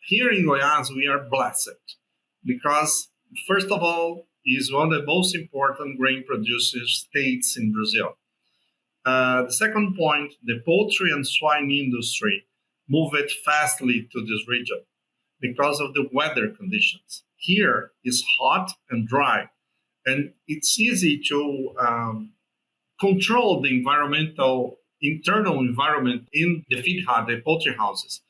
Here in Goiás, we are blessed because, first of all, is one of the most important grain producing states in Brazil. The second point, the poultry and swine industry moved fastly to this region because of the weather conditions. Here is hot and dry, and it's easy to control the internal environment in the the poultry houses.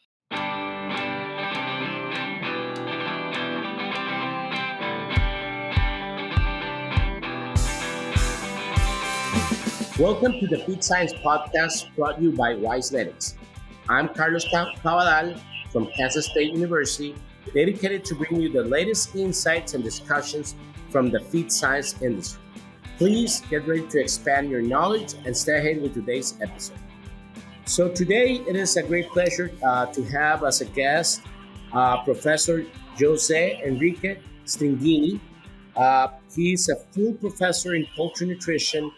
Welcome to the Feed Science Podcast brought to you by Wisenetics. I'm Carlos Cavadal from Kansas State University, dedicated to bring you the latest insights and discussions from the feed science industry. Please get ready to expand your knowledge and stay ahead with today's episode. So today it is a great pleasure to have as a guest Professor José Henrique Stringhini. He's a full professor in poultry nutrition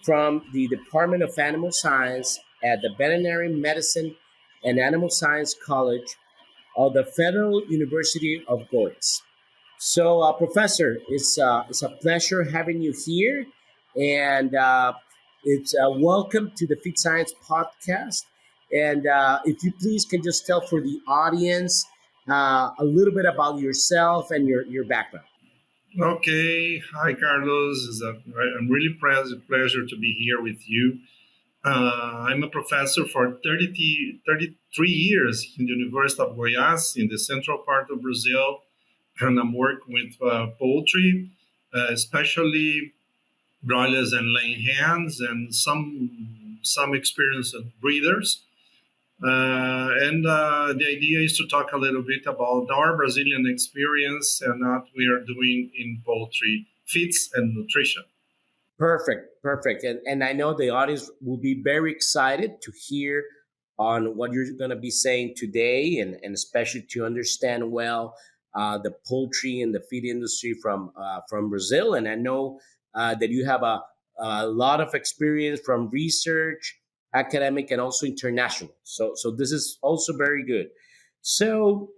from the Department of Animal Science at the Veterinary Medicine and Animal Science College of the Federal University of Goiás. So, Professor, it's a pleasure having you here, and it's welcome to the Feed Science Podcast. And if you please can just tell for the audience a little bit about yourself and your background. Okay, hi Carlos. I'm really pleasure to be here with you. I'm a professor for 33 years in the University of Goiás in the central part of Brazil, and I'm working with poultry, especially broilers and laying hens, and some experience of breeders. And the idea is to talk a little bit about our Brazilian experience and what we are doing in poultry feeds and nutrition. Perfect. And I know the audience will be very excited to hear on what you're going to be saying today, and especially to understand well the poultry and the feed industry from Brazil. And I know that you have a lot of experience from research, academic, and also international. So this is also very good. So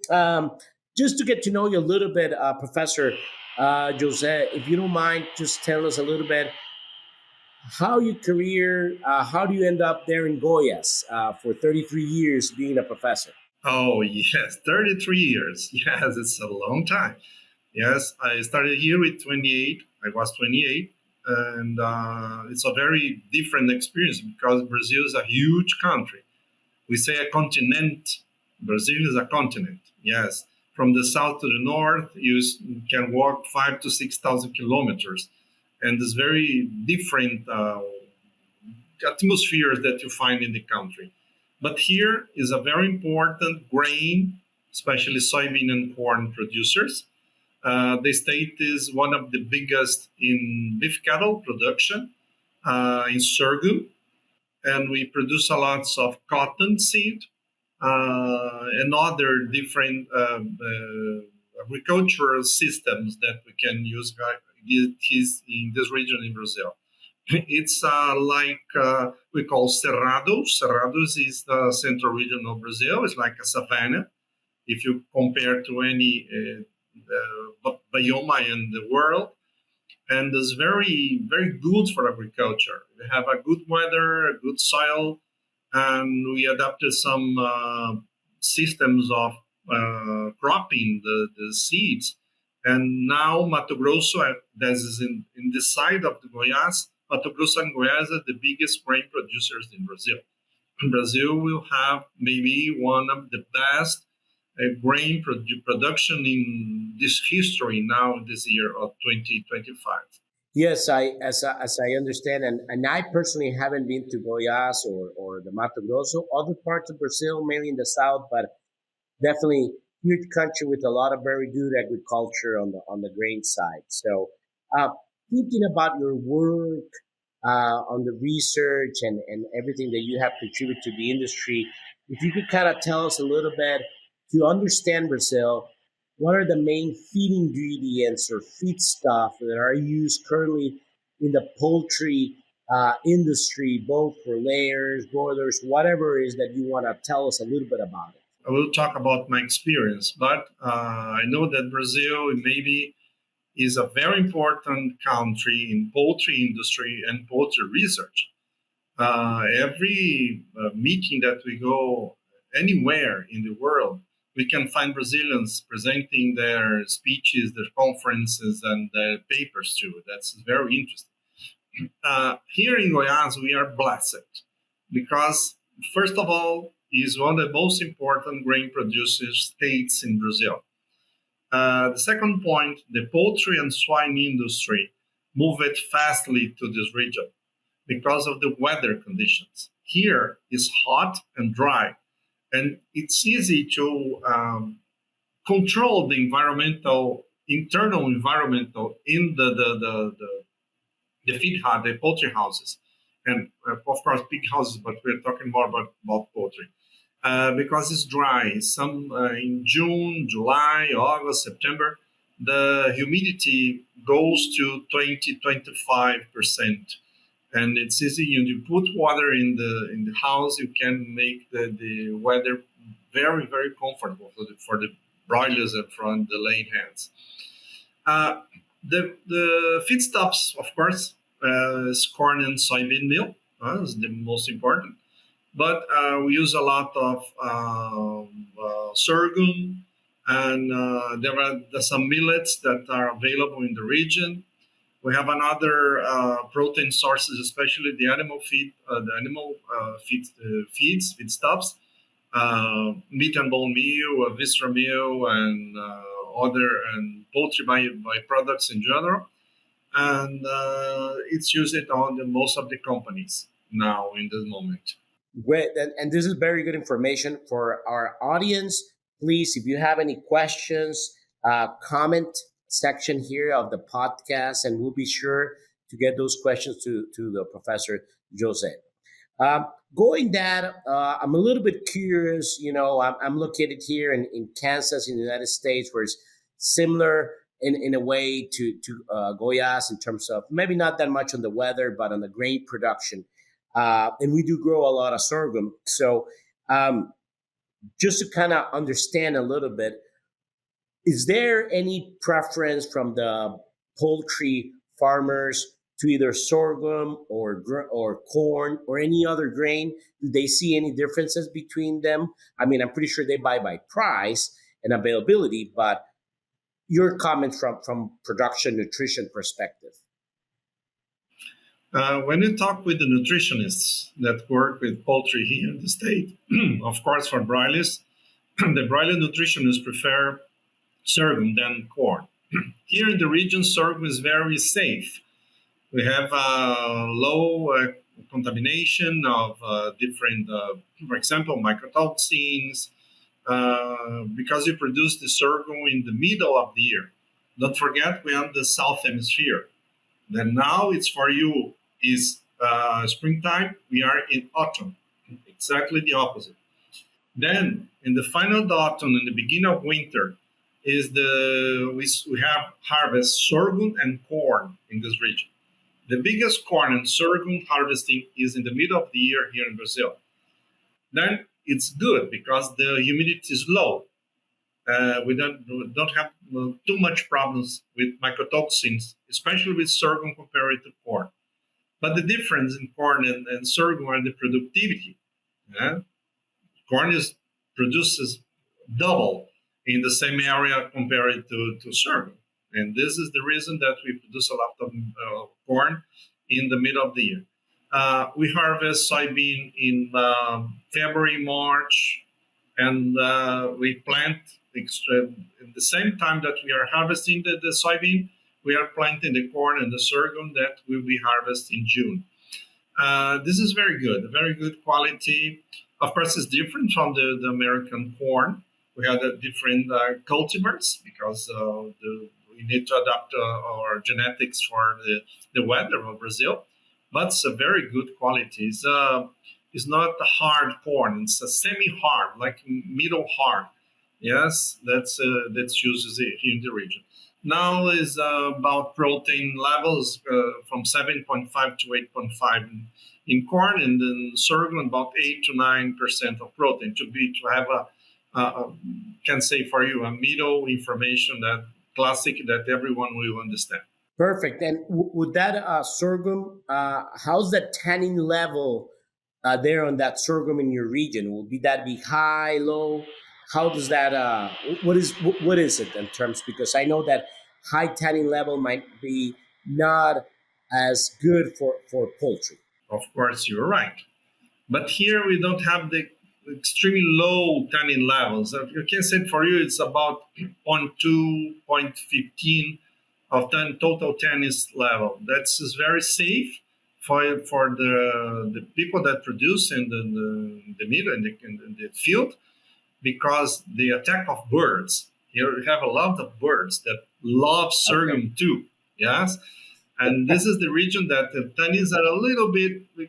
just to get to know you a little bit, Professor Jose, if you don't mind, just tell us a little bit how your career, how do you end up there in Goiás for 33 years being a professor? Oh, yes, 33 years. Yes, it's a long time. Yes, I started here with 28. I was 28. And it's a very different experience because Brazil is a huge country. We say a continent. Brazil is a continent. Yes, from the south to the north, you can walk 5 to 6,000 kilometers, and there's very different atmospheres that you find in the country. But here is a very important grain, especially soybean and corn producers. The state is one of the biggest in beef cattle production in sorghum, and we produce a lot of cotton seed and other different agricultural systems that we can use in this region in Brazil. It's we call cerrados. Cerrados is the central region of Brazil. It's like a savanna. If you compare to any biome in the world, and it's very, very good for agriculture. We have a good weather, a good soil, and we adapted some systems of cropping the seeds. And now Mato Grosso, that is in the side of the Goiás, Mato Grosso and Goiás are the biggest grain producers in Brazil. Brazil will have maybe one of the best grain production in this history now in this year of 2025. Yes, as I understand, and I personally haven't been to Goiás or the Mato Grosso, other parts of Brazil, mainly in the south, but definitely huge country with a lot of very good agriculture on the grain side. So, uh, thinking about your work on the research and everything that you have contributed to the industry, if you could kind of tell us a little bit to understand Brazil, what are the main feed ingredients or feed stuff that are used currently in the poultry industry, both for layers, broilers, whatever it is that you want to tell us a little bit about it? I will talk about my experience, but I know that Brazil maybe is a very important country in poultry industry and poultry research. Every meeting that we go anywhere in the world, we can find Brazilians presenting their speeches, their conferences, and their papers too. That's very interesting. Here in Goiás, we are blessed because, first of all, is one of the most important grain producers states in Brazil. The second point, the poultry and swine industry move it fastly to this region because of the weather conditions. Here is hot and dry, and it's easy to control the internal environmental in the feed house, the poultry houses, and of course pig houses, but we're talking more about poultry. Because it's dry. Some in June, July, August, September, the humidity goes to 20-25%. And it's easy. You put water in the house, you can make the weather very, very comfortable for the broilers and for the laying hens. Uh, the feedstuffs, of course, is corn and soybean meal. Is the most important. But we use a lot of sorghum, and there are some millets that are available in the region. We have another protein sources, especially the animal feedstuffs, meat and bone meal, viscera meal, and other and poultry byproducts in general. And it's used on the most of the companies now in this moment. Great, and this is very good information for our audience. Please, if you have any questions, comment section here of the podcast, and we'll be sure to get those questions to the Professor Jose. Going that, I'm a little bit curious. I'm located here in Kansas, in the United States, where it's similar in a way to Goiás in terms of maybe not that much on the weather, but on the grain production. And we do grow a lot of sorghum. So just to kind of understand a little bit, is there any preference from the poultry farmers to either sorghum or corn or any other grain? Do they see any differences between them? I mean, I'm pretty sure they buy by price and availability, but your comments from production nutrition perspective. When you talk with the nutritionists that work with poultry here in the state, of course, for broilers, the broiler nutritionists prefer sorghum than corn. Here in the region, sorghum is very safe. We have low contamination of different, for example, mycotoxins, because you produce the sorghum in the middle of the year. Don't forget, we are in the south hemisphere. Then now it's for you is springtime. We are in autumn, exactly the opposite. Then in the final of the autumn and the beginning of winter is we have harvest sorghum and corn in this region. The biggest corn and sorghum harvesting is in the middle of the year here in Brazil. Then it's good because the humidity is low. We don't have too much problems with mycotoxins, especially with sorghum compared to corn. But the difference in corn and sorghum are the productivity. Yeah? Corn produces double in the same area compared to sorghum. And this is the reason that we produce a lot of corn in the middle of the year. We harvest soybean in February, March, and we plant at the same time that we are harvesting the soybean, we are planting the corn and the sorghum that will be harvested in June. This is very good quality. Of course, it's different from the American corn. We have different cultivars because we need to adapt our genetics for the weather of Brazil. But it's a very good quality. It's not a hard corn. It's a semi-hard, like middle hard. Yes, that's used here in the region. Now is about protein levels from 7.5 to 8.5 in corn, and then sorghum about 8 to 9% of protein to have can say for you a middle information that classic that everyone will understand. Perfect. And would that sorghum, how's the tannin level there on that sorghum in your region? Will be that be high, low? How does that? What is it in terms? Because I know that high tannin level might be not as good for poultry. Of course, you're right. But here we don't have the extremely low tannin levels. I can say for you it's about 0.2, 0.15 of total tannin level. That's is very safe for the people that produce in the middle in the field because the attack of birds. Here we have a lot of birds that love Okay. sorghum too. Yes, and this is the region that the tannins are a little bit we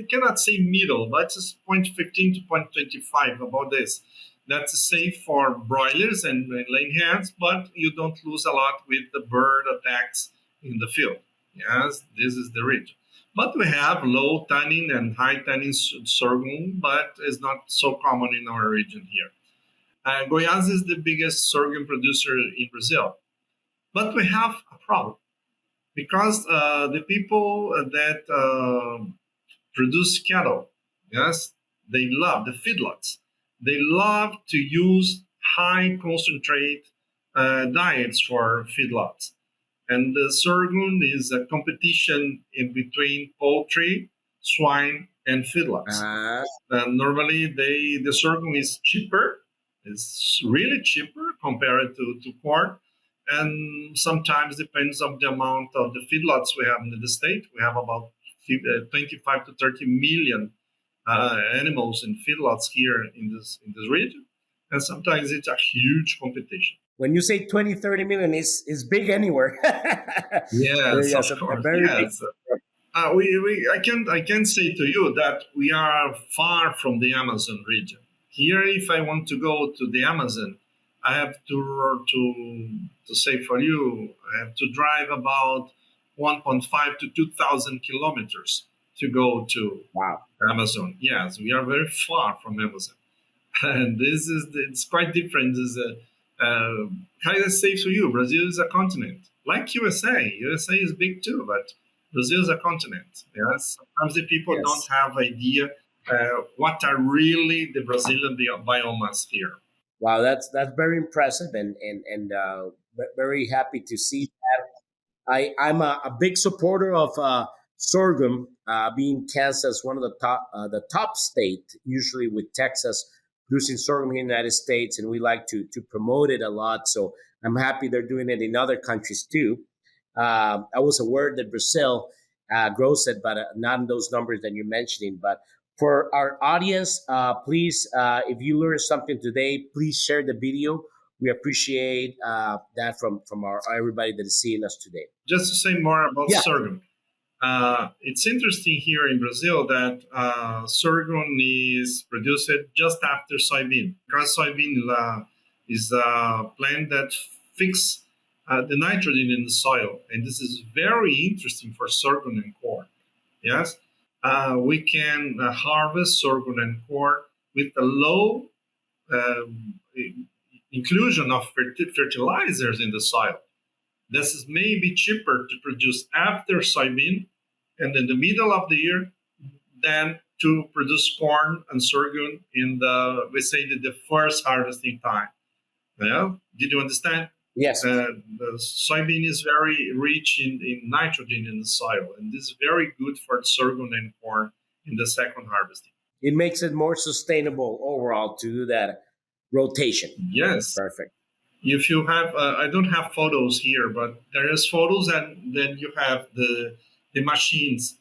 cannot say middle, but it's 0.15 to 0.25 about this. That's safe for broilers and laying hens, but you don't lose a lot with the bird attacks in the field. Yes, this is the region. But we have low tannin and high tannin sorghum, but it's not so common in our region here. Goiás is the biggest sorghum producer in Brazil, but we have a problem because the people that produce cattle, yes, they love the feedlots. They love to use high concentrate diets for feedlots. And the sorghum is a competition in between poultry, swine, and feedlots. Uh, Normally, the sorghum is cheaper. It's really cheaper compared to corn, and sometimes depends on the amount of the feedlots we have in the state. We have about 25 to 30 million animals in feedlots here in this region, and sometimes it's a huge competition. when you say 20, 30 million, is big anywhere. Yes, of Yes, a course. very big. Yes. I can say to you that we are far from the Amazon region. Here, if I want to go to the Amazon, I have to say for you, I have to drive about 1.5 to 2,000 kilometers to go to Wow. Amazon. Yes, we are very far from Amazon. And this is it's quite different. Is kind of say to you, Brazil is a continent like USA. USA is big too, but Brazil is a continent. Yes, sometimes the people don't Yes. have idea what are really the Brazilian biomass here. Wow, that's very impressive and very happy to see. I'm a big supporter of sorghum, being Kansas one of the top state, usually with Texas producing sorghum in the United States, and we like to promote it a lot. So I'm happy they're doing it in other countries too. I was aware that Brazil grows it, but not in those numbers that you're mentioning. But for our audience, please, if you learned something today, please share the video. We appreciate that from our everybody that is seeing us today. Just to say more about Yeah. sorghum, it's interesting here in Brazil that sorghum is produced just after soybean because soybean is a plant that fix the nitrogen in the soil, and this is very interesting for sorghum and corn. Yes, we can harvest sorghum and corn with a low um, inclusion of fertilizers in the soil. This is maybe cheaper to produce after soybean and in the middle of the year than to produce corn and sorghum in the we say the first harvesting time. Yeah, did you understand? Yes. The soybean is very rich in nitrogen in the soil, and this is very good for sorghum and corn in the second harvesting. It makes it more sustainable overall to do that rotation. Yes, Perfect. if you have I don't have photos here, but there is photos, and then you have the machines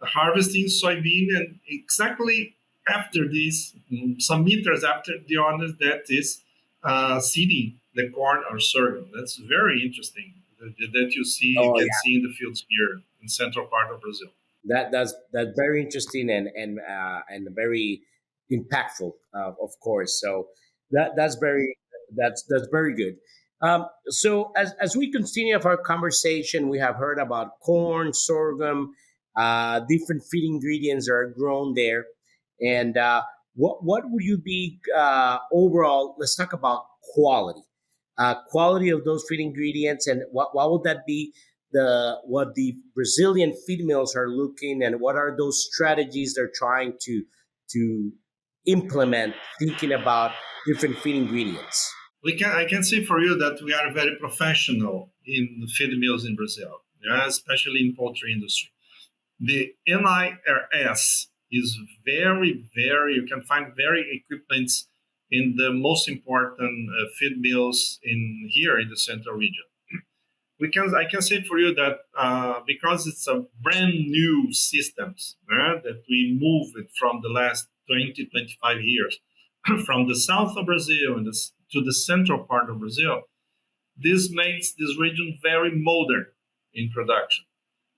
harvesting soybean, and exactly after this, some meters after the honest that is seeding the corn or sorghum. That's very interesting that you Oh can yeah, see in the fields here in central part of Brazil. that's very interesting and very impactful, of course. So that's very good. So as we continue of our conversation, we have heard about corn, sorghum, different feed ingredients are grown there, and what would you be overall? Let's talk about quality, quality of those feed ingredients, and what would that be? What the Brazilian feed mills are looking, and what are those strategies they're trying to implement, thinking about different feed ingredients. I can say for you that we are very professional in the feed mills in Brazil, yeah, especially in poultry industry. The NIRS is very, you can find very equipments in the most important feed mills in here in the central region. I can say for you that because it's a brand new systems that we moved it from the last 20, 25 years from the south of Brazil to the central part of Brazil, this makes this region very modern in production,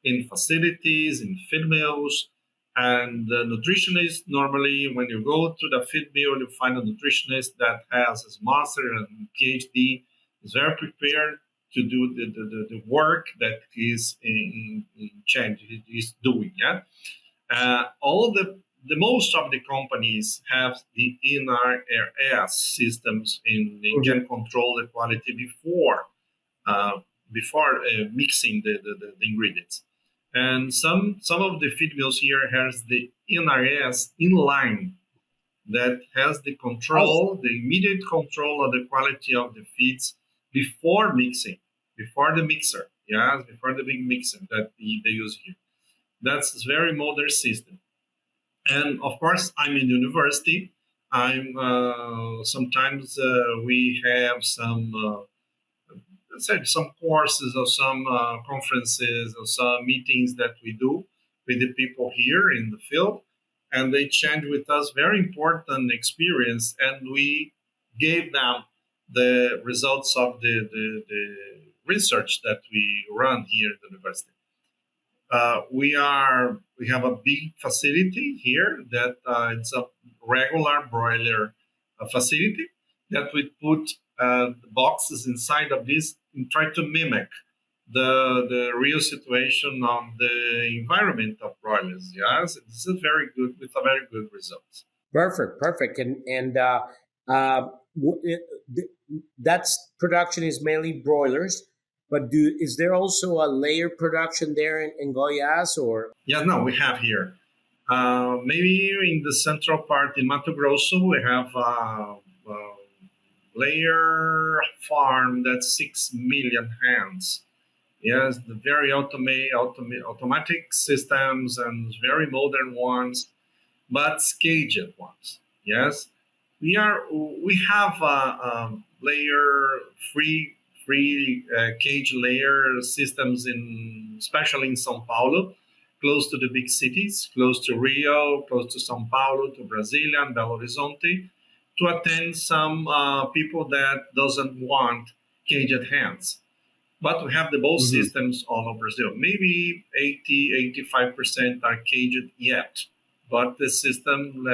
in facilities, in feed mills. And the nutritionist, normally, when you go to the feed mill, you find a nutritionist that has his master and PhD, is very prepared to do the work that he's in change, he's doing. Yeah, all the most of the companies have the NRS systems in Mhm. can control the quality uh, before mixing the ingredients. And some of the feed mills here has the NRS inline that has the Oh, control, the immediate control of the quality of the feeds before mixing, before the mixer, yes, before the big mixer that they use here. That's a very modern system. And of course, I'm in university. I'm sometimes we have some let's say some courses or some conferences or some meetings that we do with the people here in the field, and they shared with us very important experience, and we gave them the results of the research that we run here at the university. We have a big facility here that it's a regular broiler facility that we put boxes inside of this and try to mimic the real situation of the environment of broilers. Yes, this is very good with a very good results. perfect, perfect. Uh, that's production is mainly broilers, but is there also a layer production there in Goiás or? Yeah, no, we have here. Maybe in the central part in Mato Grosso, we have layer farm that's 6 million hands. Yes, the very automatic systems and very modern ones, but caged ones. Yes, we have layer free cage layer systems in especially in São Paulo, close to the big cities, close to Rio, close to São Paulo, to Brasilia and Belo Horizonte, to attend some people that doesn't want caged hens. But we have the both Mhm. systems all over Brazil. Maybe 80, 85% are caged yet. But the system,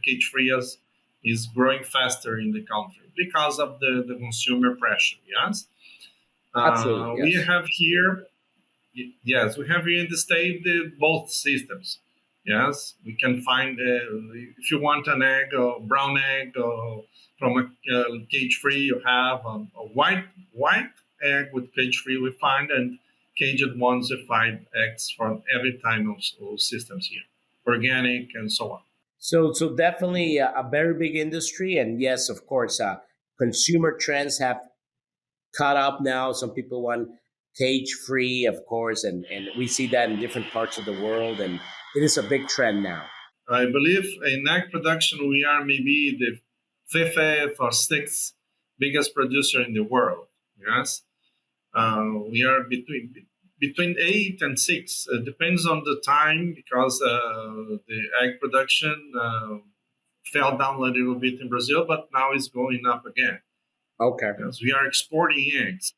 cage free, is growing faster in the country because of the consumer pressure. Yes. Absolutely, We yes. have here, yes, we have here in the state both systems. Yes, we can find if you want an egg, or brown egg, or from a cage free, you have a white egg with cage free. We find and caged ones. We find eggs from every time of systems here, organic and so on. So definitely a very big industry, and yes, of course, consumer trends have caught up now. Some people want cage free, of course, and we see that in different parts of the world, and it is a big trend now. I believe in egg production, we are maybe the fifth or sixth biggest producer in the world. Yes, we are between 8 and 6. It depends on the time because the egg production fell down a little bit in Brazil, but now it's going up again. Okay. Yes, we are exporting eggs,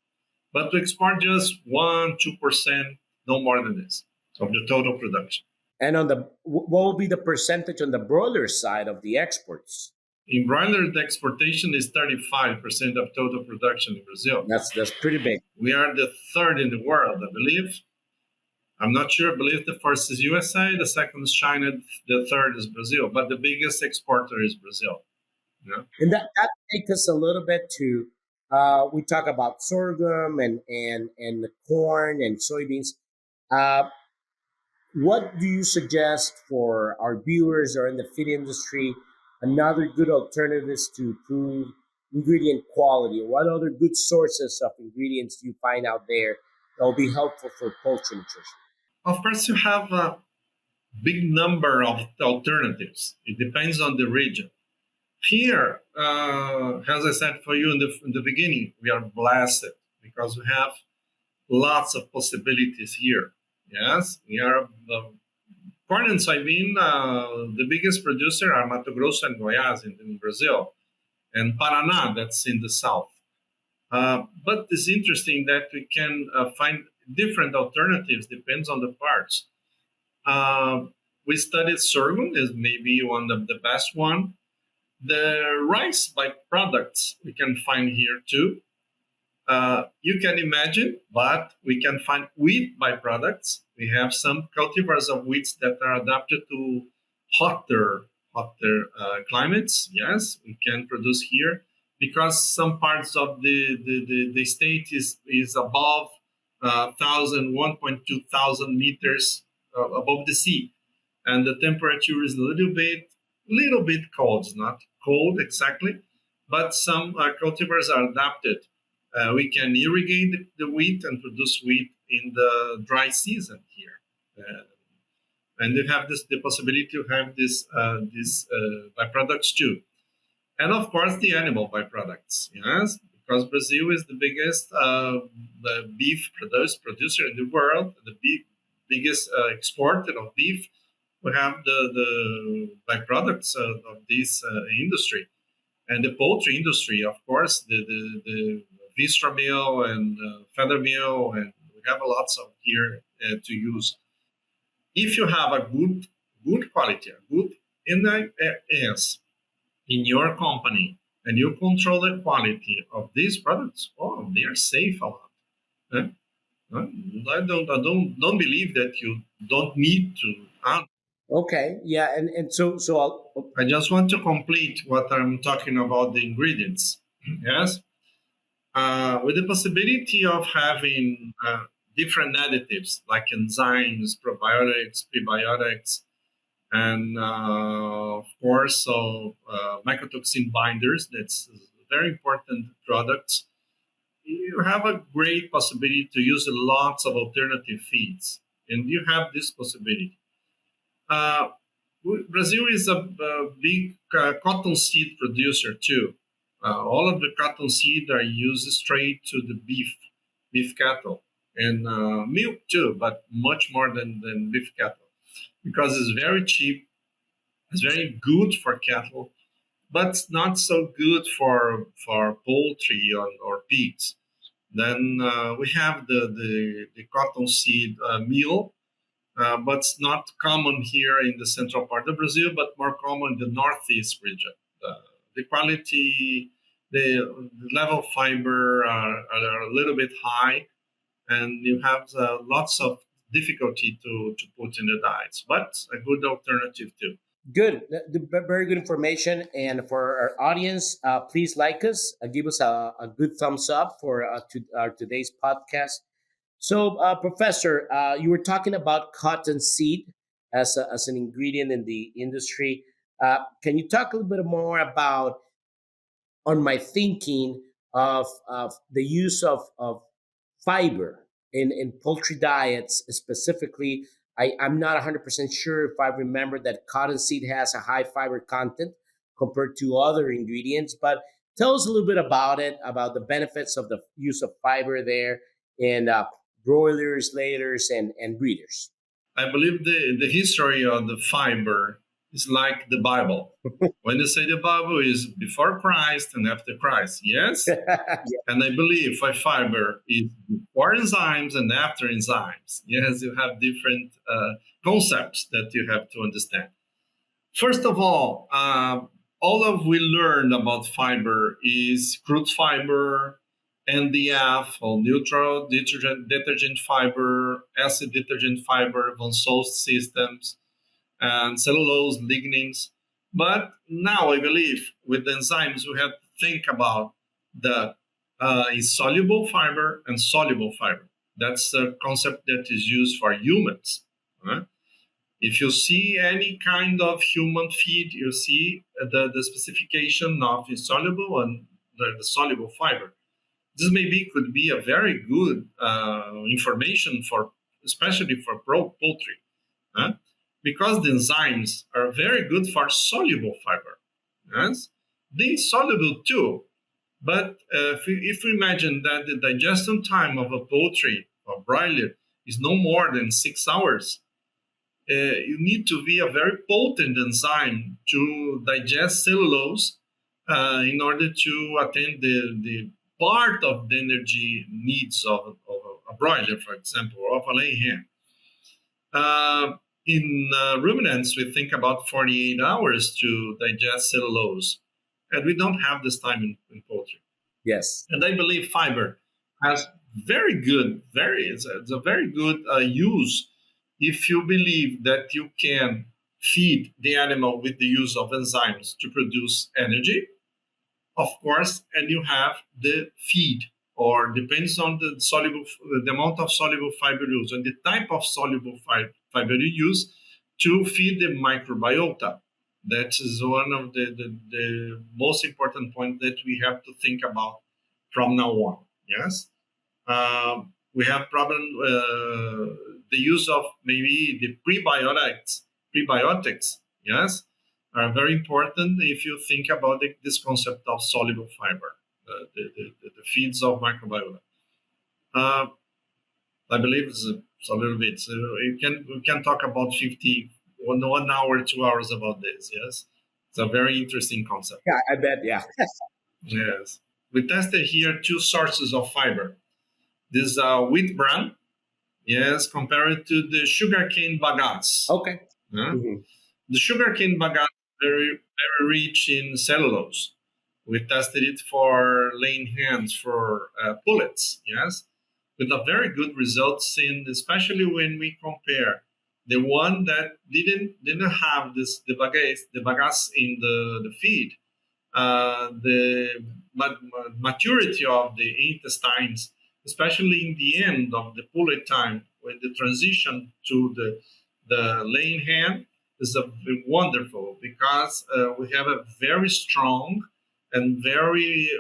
but we export just 1, 2%, no more than this of the total production. And on what will be the percentage on the broiler side of the exports? In broiler, the exportation is 35% of total production in Brazil. That's pretty big. We are the third in the world, I believe. I'm not sure. I believe the first is USA, the second is China, the third is Brazil, but the biggest exporter is Brazil. Yeah. And that takes us a little bit to we talk about sorghum and the corn and soybeans. Uh, what do you suggest for our viewers or in the feed industry? Another good alternatives to improve ingredient quality. What other good sources of ingredients do you find out there that will be helpful for poultry nutrition? Of course, you have a big number of alternatives. It depends on the region. Here, as I said for you in the beginning, we are blessed because we have lots of possibilities here. Yes, we are corn and soybean. The biggest producer are Mato Grosso and Goiás in Brazil, and Paraná, that's in the south. But it's interesting that we can find different alternatives, depends on the parts. Uh, we studied sorghum is maybe one of the best one. The rice byproducts we can find here too. You can imagine, but we can find wheat byproducts. We have some cultivars of wheats that are adapted to hotter climates. Yes, we can produce here because some parts of the state is above 1,200 above the sea, and the temperature is a little bit cold. It's not cold exactly, but some cultivars are adapted. We can irrigate the wheat and produce wheat in the dry season here. And you have the possibility to have these byproducts too, and of course the animal byproducts. Yes, because Brazil is the biggest the beef producer in the world, the biggest exporter of beef. We have the byproducts of this industry, and the poultry industry, of course, the vistra meal and feather meal, and we have a lots of here to use. If you have a good quality, a good NIS in your company, and you control the quality of these products, oh, they are safe a lot. Eh? I don't believe that you don't need to add. Okay, yeah, and so I'll, I just want to complete what I'm talking about the ingredients. Yes, with the possibility of having different additives like enzymes, probiotics, prebiotics, and of course, so mycotoxin binders. That's very important products. You have a great possibility to use lots of alternative feeds, and you have this possibility. Uh, Brazil is a big cotton seed producer too. All of the cotton seed are used straight to the beef cattle, and milk too, but much more than beef cattle because it's very cheap. It's very good for cattle, but not so good for poultry or pigs. Then we have the cotton seed meal, but it's not common here in the central part of Brazil, but more common in the northeast region. The quality, the level of fiber are a little bit high, and you have lots of difficulty to put in the diets, but a good alternative too. good, very good information. And for our audience, please like us, give us a good thumbs up for our today's podcast. So, Professor, you were talking about cotton seed as an ingredient in the industry. Can you talk a little bit more about on my thinking of the use of fiber in poultry diets specifically? I'm not 100% sure if I remember that cottonseed has a high fiber content compared to other ingredients, but tell us a little bit about it, about the benefits of the use of fiber there in broilers, layers, and breeders. I believe the history of the fiber is like the Bible. When you say the Bible is before Christ and after Christ, yes? Yeah. And I believe fiber is before enzymes and after enzymes. Yes, you have different concepts that you have to understand. First of all of we learned about fiber is crude fiber NDF or neutral detergent fiber, acid detergent fiber, von Soest systems, and cellulose, lignins. But now I believe with the enzymes, we have to think about the insoluble fiber and soluble fiber. That's a concept that is used for humans. Right? If you see any kind of human feed, you see the specification of insoluble and the soluble fiber. This maybe could be a very good information for, especially for poultry, huh? Because the enzymes are very good for soluble fiber. Yes, they soluble too. But if we imagine that the digestion time of a poultry or broiler is no more than 6 hours, you need to be a very potent enzyme to digest cellulose in order to attain the part of the energy needs of a broiler, for example, or of a laying hen. In ruminants, we think about 48 hours to digest cellulose, and we don't have this time in poultry. Yes. And I believe fiber has very good, it's a very good use if you believe that you can feed the animal with the use of enzymes to produce energy, of course, and you have the feed, or depends on the amount of soluble fiber you use and the type of soluble fiber you use to feed the microbiota. That is one of the most important points that we have to think about from now on. Yes, we have problem the use of maybe the prebiotics. Yes, are very important if you think about this concept of soluble fiber, the feeds of microbiota. Uh, I believe it's a little bit. So we can talk about 1 hour, 2 hours about this. Yes, it's a very interesting concept. Yeah, I bet. Yeah. Yes, we tested here two sources of fiber. This wheat bran, yes, compared to the sugarcane bagasse. Okay. Yeah? Mhm. The sugarcane bagasse is very rich in cellulose. We tested it for laying hens for pullets, yes, with a very good results in, especially when we compare the one that didn't have the bagasse in the feed, the maturity of the intestines, especially in the end of the pullet time, when the transition to the laying hen is wonderful, because we have a very strong and very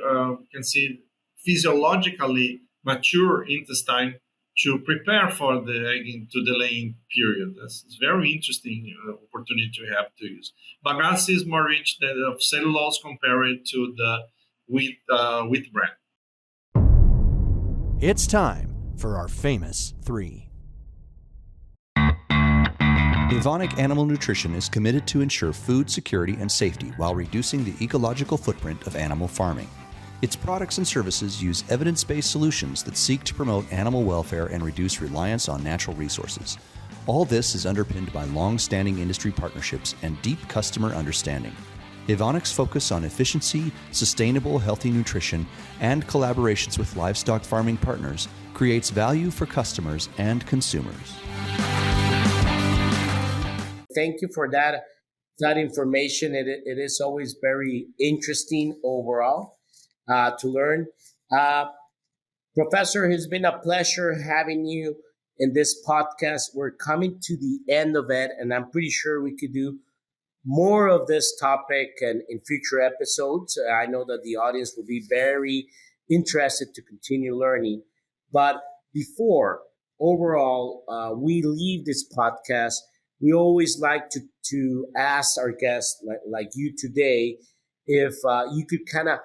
can see physiologically mature intestine to prepare for the egg into the laying period. That's it's very interesting opportunity to have to use. Bagasse is more rich than of cellulose compared to the wheat bran. It's time for our famous three. Evonik Animal Nutrition is committed to ensure food security and safety while reducing the ecological footprint of animal farming. Its products and services use evidence-based solutions that seek to promote animal welfare and reduce reliance on natural resources. All this is underpinned by long-standing industry partnerships and deep customer understanding. Evonik's focus on efficiency, sustainable, healthy nutrition, and collaborations with livestock farming partners creates value for customers and consumers. Thank you for that information. It is always very interesting overall to learn. Professor, it's been a pleasure having you in this podcast. We're coming to the end of it, and I'm pretty sure we could do more of this topic and in future episodes. I know that the audience will be very interested to continue learning. But before overall we leave this podcast, we always like to ask our guests like you today if you could kind of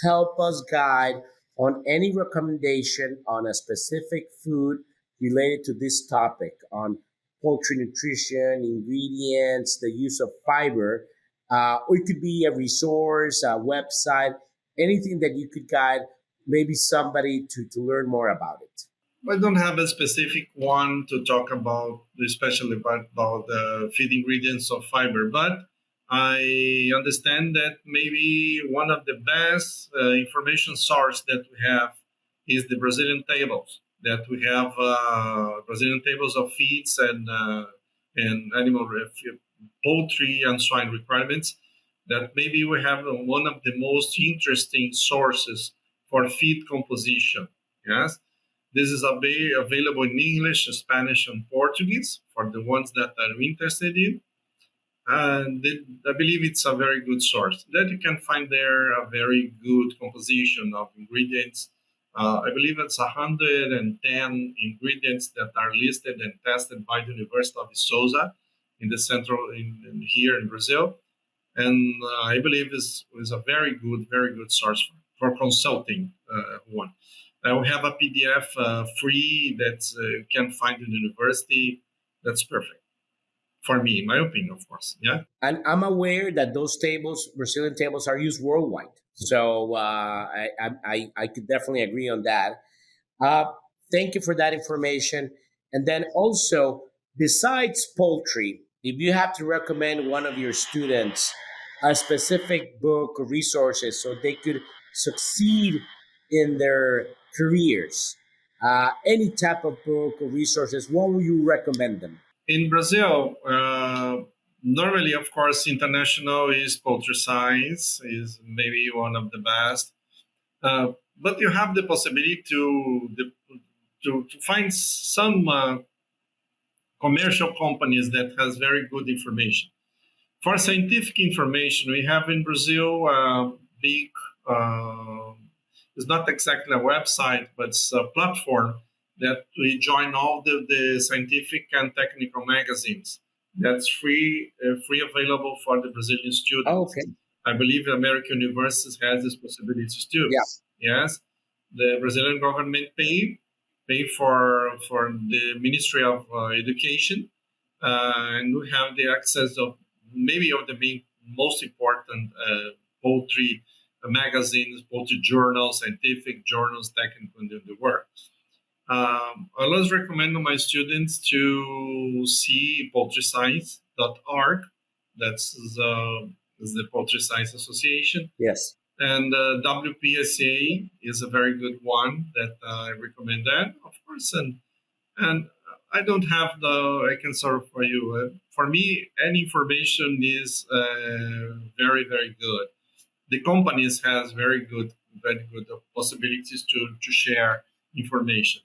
help us guide on any recommendation on a specific food related to this topic on poultry nutrition, ingredients, the use of fiber, or it could be a resource, a website, anything that you could guide maybe somebody to learn more about it. I don't have a specific one to talk about, especially about the feed ingredients of fiber, but I understand that maybe one of the best information source that we have is the Brazilian tables that we have Brazilian tables of feeds and animal poultry and swine requirements. That maybe we have one of the most interesting sources for feed composition. Yes, this is available in English, Spanish, and Portuguese for the ones that are interested in. And I believe it's a very good source that you can find there a very good composition of ingredients. I believe it's 110 ingredients that are listed and tested by the University of Souza in the central here in Brazil, and I believe is a very good source for consulting one. We have a PDF free that you can find in the university. That's perfect for me, in my opinion, of course. Yeah. And I'm aware that those tables, Brazilian tables, are used worldwide. So I could definitely agree on that. Uh, Thank you for that information. And then also, besides poultry, if you have to recommend one of your students a specific book or resources so they could succeed in their careers, any type of book or resources, what would you recommend them? In Brazil, normally, of course, international is poultry science is maybe one of the best. But you have the possibility to find some commercial companies that has very good information. For scientific information, we have in Brazil big. Uh, it's not exactly a website, but it's a platform that we join all the scientific and technical magazines. That's free available for the Brazilian Oh, students. okay. I believe American universities has this possibilities too. Yeah. Yes, the Brazilian government pay for the Ministry of Education, and we have the access of maybe of the most important poultry magazines, poultry journals, scientific journals, technical in the world. I always recommend to my students to see poultryscience.org. Is the Poultry Science Association. Yes. And WPSA is a very good one that I recommend that, of course. And I don't have I can serve for you. For me, any information is very good. The companies has very good possibilities to share information.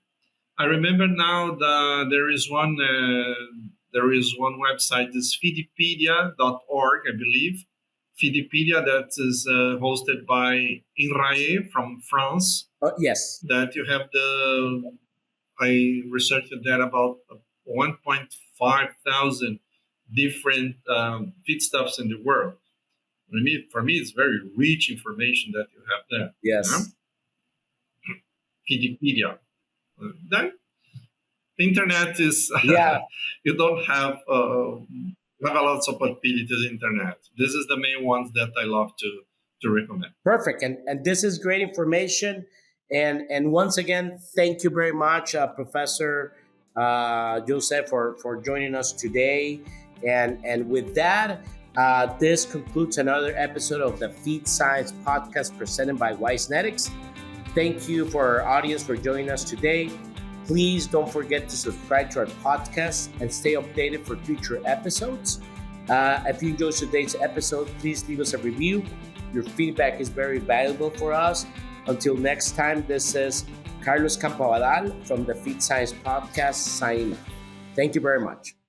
I remember now that there is one website, is feedipedia.org, I believe. Feedipedia that is hosted by Inrae from France. Yes. That you have I researched that about 1.5 thousand different feedstuffs in the world. For me, it's very rich information that you have there. Yeah? Yes. Feedipedia. Then internet is Yeah. you don't have a lot of possibilities in internet. This is the main ones that I love to recommend. Perfect. And this is great information. And once again, thank you very much, Professor Jose, for joining us today. And with that, this concludes another episode of the Feed Science Podcast presented by Wisenetics. Thank you for our audience for joining us today. Please don't forget to subscribe to our podcast and stay updated for future episodes. If you enjoyed today's episode, please leave us a review. Your feedback is very valuable for us. Until next time, this is Carlos Campoabadal from the Feed Science Podcast signing off. Thank you very much.